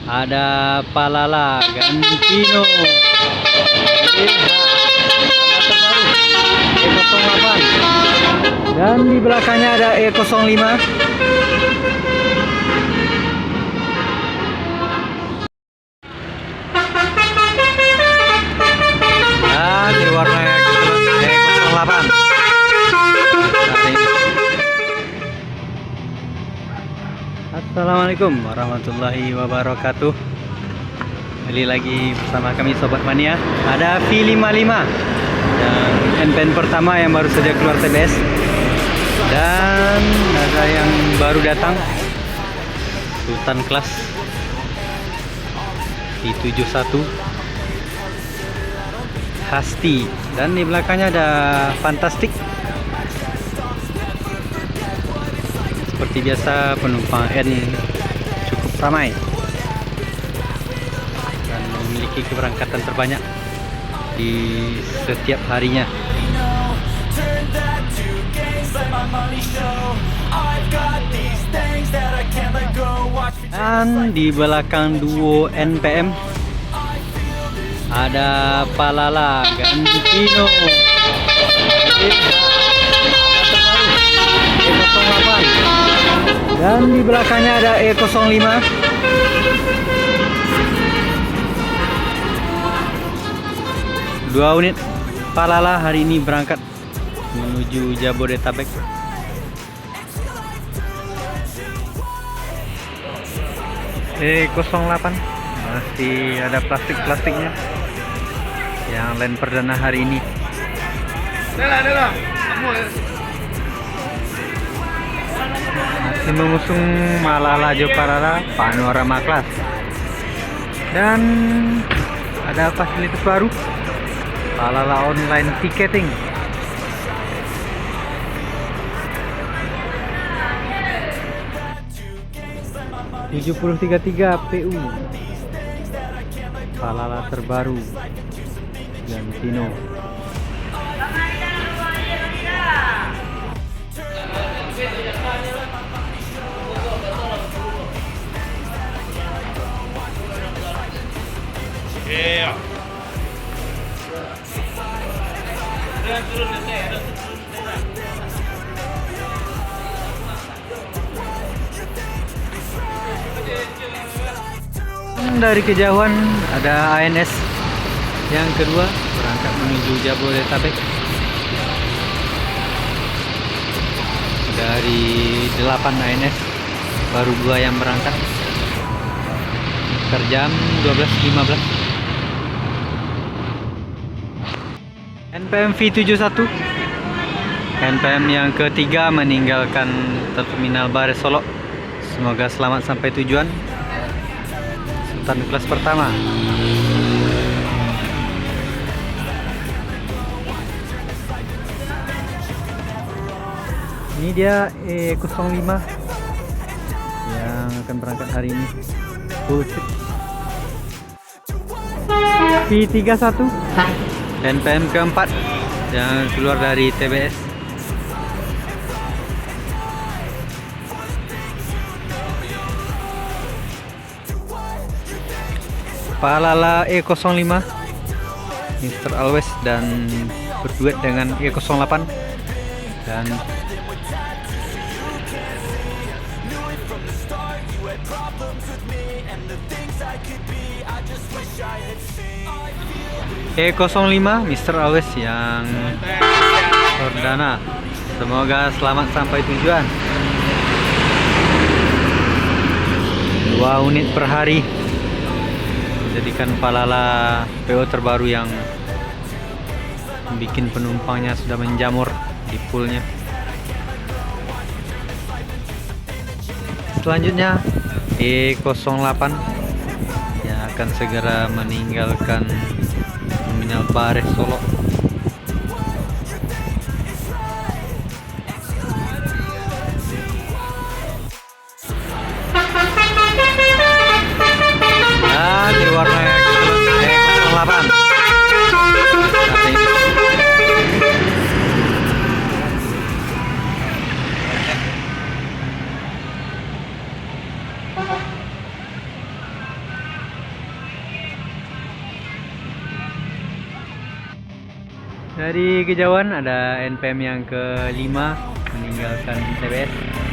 Ada Palala Gantino E08 dan di belakangnya ada E05. Dan di warna E08. Assalamualaikum warahmatullahi wabarakatuh. Kembali lagi bersama kami Sobat Mania. Ada V55 yang NPN pertama yang baru saja keluar TBS. Dan ada yang baru datang, Sultan Class V71 Hasti. Dan di belakangnya ada Fantastic. Seperti biasa penumpang N cukup ramai dan memiliki keberangkatan terbanyak di setiap harinya. Dan di belakang duo NPM ada Palala Gantino E08 dan di belakangnya ada E05. Dua unit Palala hari ini berangkat menuju Jabodetabek. E08 masih ada plastiknya yang line perdana hari ini. Masih mengusung Malala Joparara Panorama Class. Dan ada fasilitas baru, Palala Online Ticketing. (7033 PU) Palala terbaru Gantino. Yeah. Dari kejauhan ada ANS yang kedua berangkat menuju Jabodetabek. Dari 8 ANS baru 2 yang berangkat per jam 12.15. NPM V71 NPM yang ketiga meninggalkan Terminal Bares Solo. Semoga selamat sampai tujuan. Sultan Class pertama. Ini dia E05 yang akan berangkat hari ini full seat. V31 NPM keempat yang keluar dari TBS. Palala E05 Mr. Always dan berduet dengan E08 dan E05 Mr. Always yang perdana. Semoga selamat sampai tujuan. 2 unit per hari menjadikan Palala PO terbaru yang bikin penumpangnya sudah menjamur di poolnya. Selanjutnya E08 yang akan segera meninggalkan Terminal Bares Solo. Nah, di warna E08. Dari kejauhan ada NPM yang kelima meninggalkan TBS.